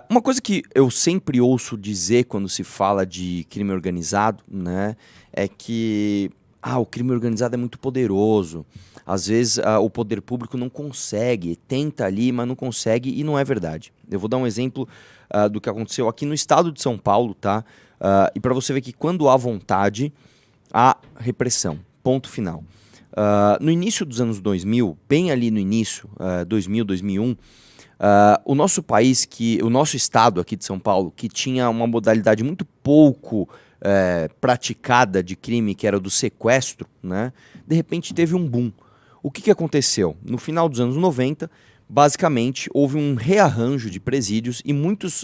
Uma coisa que eu sempre ouço dizer quando se fala de crime organizado, né, é que o crime organizado é muito poderoso. Às vezes o poder público não consegue, tenta ali, mas não consegue, e não é verdade. Eu vou dar um exemplo do que aconteceu aqui no estado de São Paulo, tá? E para você ver que quando há vontade, há repressão. Ponto final. No início dos anos 2000, bem ali no início, 2000, 2001, o nosso país, o nosso estado aqui de São Paulo, que tinha uma modalidade muito pouco praticada de crime, que era do sequestro, né? De repente teve um boom. O que aconteceu? No final dos anos 90, basicamente, houve um rearranjo de presídios e muitos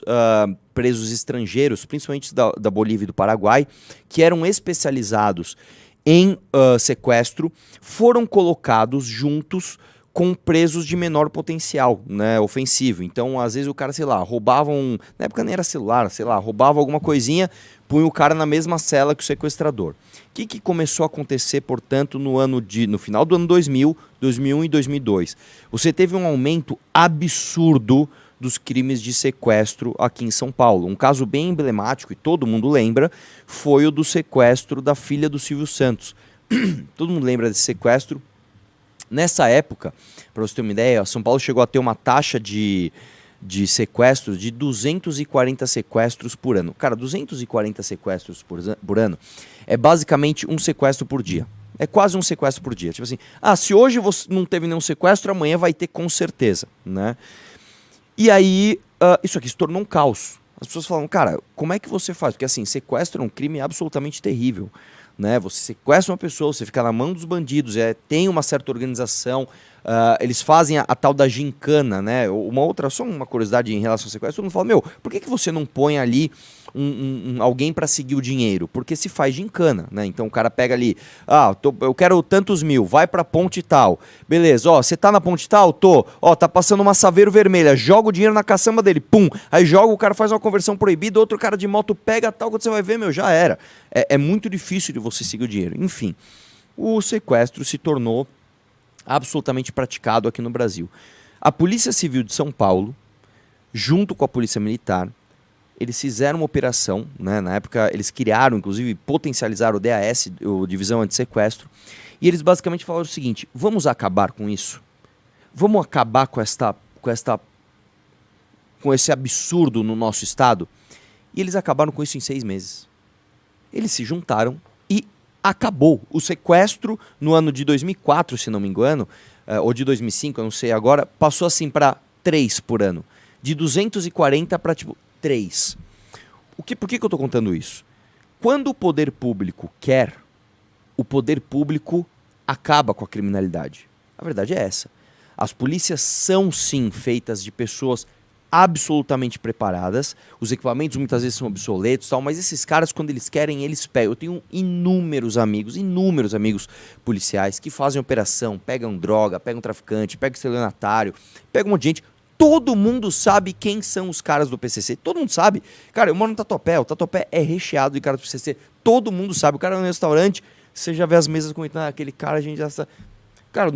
presos estrangeiros, principalmente da Bolívia e do Paraguai, que eram especializados em sequestro, foram colocados juntos com presos de menor potencial, né, ofensivo. Então, às vezes o cara, sei lá, roubava na época nem era celular, sei lá, roubava alguma coisinha, punha o cara na mesma cela que o sequestrador. O que começou a acontecer, portanto, no final do ano 2000, 2001 e 2002? Você teve um aumento absurdo dos crimes de sequestro aqui em São Paulo. Um caso bem emblemático, e todo mundo lembra, foi o do sequestro da filha do Silvio Santos. Todo mundo lembra desse sequestro. Nessa época, para você ter uma ideia, São Paulo chegou a ter uma taxa de sequestros de 240 sequestros por ano. Cara, 240 sequestros por ano é basicamente um sequestro por dia. É quase um sequestro por dia. Tipo assim, se hoje você não teve nenhum sequestro, amanhã vai ter com certeza, né? E aí, isso aqui se tornou um caos. As pessoas falam, cara, como é que você faz? Porque assim, sequestro é um crime absolutamente terrível, né? Você sequestra uma pessoa, você fica na mão dos bandidos, tem uma certa organização, eles fazem a tal da gincana, né? Só uma curiosidade em relação ao sequestro, todo mundo fala, meu, por que você não põe ali alguém para seguir o dinheiro? Porque se faz gincana, né? Então o cara pega ali, eu quero tantos mil, vai pra ponte tal, beleza, você tá na ponte tal? Tô, tá passando uma Saveiro vermelha, joga o dinheiro na caçamba dele, pum, aí joga, o cara faz uma conversão proibida, outro cara de moto pega tal, quando você vai ver, meu, já era. É muito difícil de você seguir o dinheiro. Enfim, o sequestro se tornou absolutamente praticado aqui no Brasil. A Polícia Civil de São Paulo, junto com a Polícia Militar, eles fizeram uma operação, né? Na época eles criaram, inclusive potencializaram o DAS, o Divisão Antissequestro, e eles basicamente falaram o seguinte, vamos acabar com isso? Vamos acabar com esse absurdo no nosso estado? E eles acabaram com isso em 6 meses. Eles se juntaram e acabou. O sequestro no ano de 2004, se não me engano, ou de 2005, eu não sei agora, passou assim para 3 por ano. De 240 para 3. Por que eu estou contando isso? Quando o poder público quer, o poder público acaba com a criminalidade. A verdade é essa. As polícias são sim feitas de pessoas absolutamente preparadas, os equipamentos muitas vezes são obsoletos, mas esses caras, quando eles querem, eles pegam. Eu tenho inúmeros amigos policiais que fazem operação, pegam droga, pegam traficante, pegam estelionatário, pegam um monte de gente. Todo mundo sabe quem são os caras do PCC, todo mundo sabe. Cara, eu moro no Tatuapé, o Tatuapé é recheado de caras do PCC, todo mundo sabe. O cara no restaurante, você já vê as mesas comentando, aquele cara, a gente já sabe. Cara,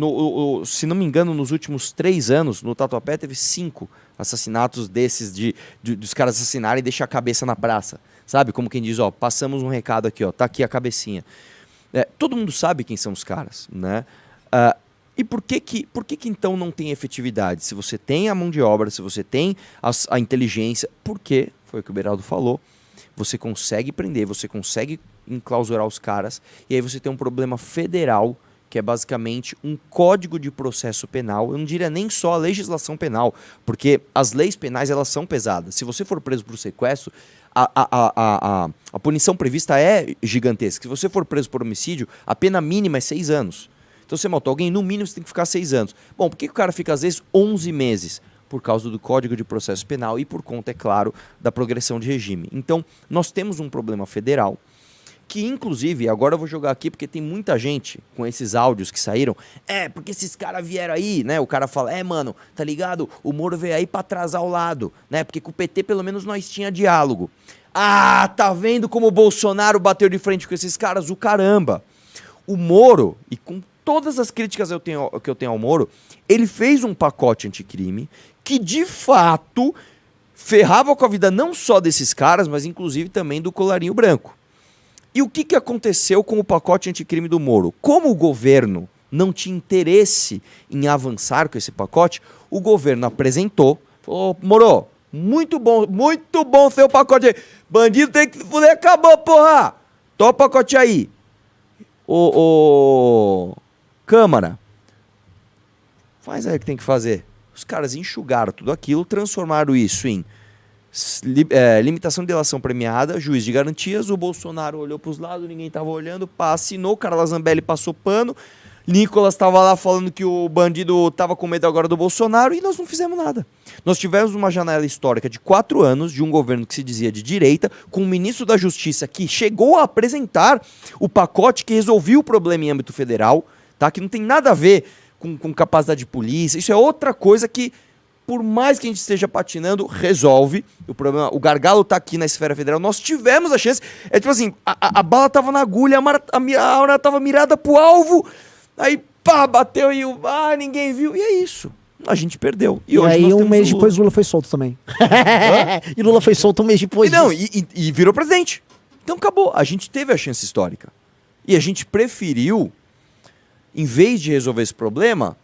se não me engano, nos últimos 3 anos, no Tatuapé teve 5 assassinatos desses, dos caras assassinarem e deixar a cabeça na praça. Sabe? Como quem diz, passamos um recado aqui, tá aqui a cabecinha. Todo mundo sabe quem são os caras, né? E por que então não tem efetividade? Se você tem a mão de obra, se você tem a inteligência, porque, foi o que o Beraldo falou, você consegue prender, você consegue enclausurar os caras, e aí você tem um problema federal, que é basicamente um código de processo penal. Eu não diria nem só a legislação penal, porque as leis penais elas são pesadas. Se você for preso por sequestro, a punição prevista é gigantesca. Se você for preso por homicídio, a pena mínima é 6 anos. Então, você matou alguém, no mínimo você tem que ficar 6 anos. Bom, por que o cara fica às vezes 11 meses? Por causa do Código de Processo Penal e por conta, é claro, da progressão de regime. Então, nós temos um problema federal que, inclusive, agora eu vou jogar aqui porque tem muita gente com esses áudios que saíram, porque esses caras vieram aí, né? O cara fala, mano, tá ligado? O Moro veio aí pra atrasar o lado, né? Porque com o PT pelo menos nós tinha diálogo. Tá vendo como o Bolsonaro bateu de frente com esses caras? O caramba! O Moro, e com todas as críticas que eu tenho ao Moro, ele fez um pacote anticrime que, de fato, ferrava com a vida não só desses caras, mas inclusive também do colarinho branco. E o que aconteceu com o pacote anticrime do Moro? Como o governo não tinha interesse em avançar com esse pacote, o governo apresentou, falou, Moro, muito bom seu pacote aí. Bandido tem que se fuder, acabou, porra! Toma o pacote aí. Câmara, faz aí o que tem que fazer. Os caras enxugaram tudo aquilo, transformaram isso em limitação de delação premiada, juiz de garantias, o Bolsonaro olhou para os lados, ninguém estava olhando, assinou, Carla Zambelli passou pano, Nicolas estava lá falando que o bandido estava com medo agora do Bolsonaro e nós não fizemos nada. Nós tivemos uma janela histórica de 4 anos de um governo que se dizia de direita, com um ministro da Justiça que chegou a apresentar o pacote que resolvia o problema em âmbito federal, tá? Que não tem nada a ver com capacidade de polícia, isso é outra coisa que, por mais que a gente esteja patinando, resolve o problema. O gargalo tá aqui na esfera federal, nós tivemos a chance, é tipo assim, a bala tava na agulha, a arma tava mirada pro alvo, aí pá, bateu e ninguém viu, e é isso. A gente perdeu. E hoje aí um mês depois Lula foi solto também. E Lula foi solto um mês depois. E virou presidente. Então acabou, a gente teve a chance histórica. E a gente preferiu, em vez de resolver esse problema,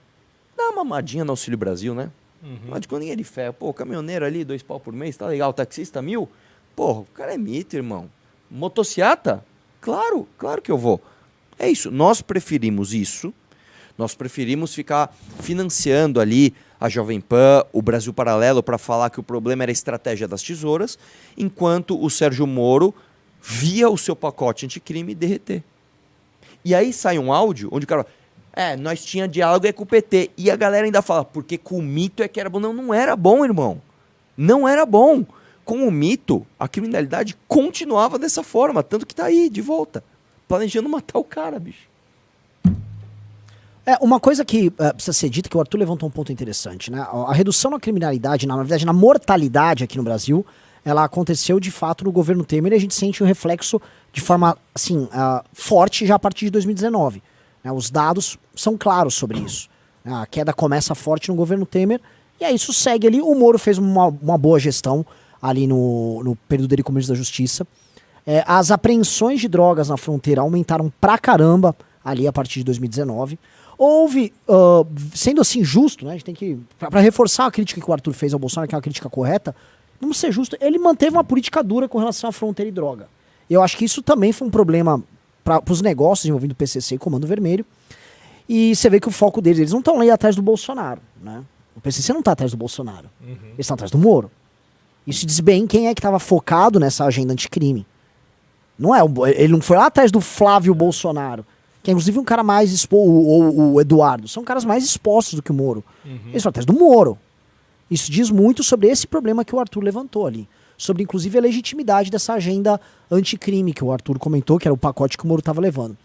dar uma mamadinha no Auxílio Brasil, né? Mas de quando ninguém é de fé. Pô, caminhoneiro ali, 2 pau por mês, tá legal. Taxista, 1.000. Porra, o cara é mito, irmão. Motociata? Claro que eu vou. É isso. Nós preferimos isso. Nós preferimos ficar financiando ali a Jovem Pan, o Brasil Paralelo, para falar que o problema era a estratégia das tesouras, enquanto o Sérgio Moro via o seu pacote anticrime derreter. E aí sai um áudio onde o cara fala, nós tinha diálogo com o PT. E a galera ainda fala, porque com o mito é que era bom. Não, não era bom, irmão. Não era bom. Com o mito, a criminalidade continuava dessa forma, tanto que tá aí, de volta, planejando matar o cara, bicho. Uma coisa que precisa ser dita, que o Arthur levantou um ponto interessante, né? A redução na criminalidade, na verdade, na mortalidade aqui no Brasil, ela aconteceu de fato no governo Temer e a gente sente um reflexo de forma, assim, forte já a partir de 2019. Né? Os dados são claros sobre isso. A queda começa forte no governo Temer e aí isso segue ali. O Moro fez uma boa gestão ali no período dele como ministro da Justiça. As apreensões de drogas na fronteira aumentaram pra caramba ali a partir de 2019. Houve, sendo assim justo, né, a gente tem que, para reforçar a crítica que o Arthur fez ao Bolsonaro, que é uma crítica correta, vamos ser justos, ele manteve uma política dura com relação à fronteira e droga. Eu acho que isso também foi um problema para os negócios envolvendo o PCC e Comando Vermelho. E você vê que o foco deles, eles não estão ali atrás do Bolsonaro, né? O PCC não está atrás do Bolsonaro, eles estão atrás do Moro. Isso diz bem quem é que estava focado nessa agenda anticrime. Não é, ele não foi lá atrás do Flávio Bolsonaro, que é inclusive um cara mais exposto, ou o Eduardo, são caras mais expostos do que o Moro. Eles foram atrás do Moro. Isso diz muito sobre esse problema que o Arthur levantou ali. Sobre, inclusive, a legitimidade dessa agenda anticrime que o Arthur comentou, que era o pacote que o Moro estava levando.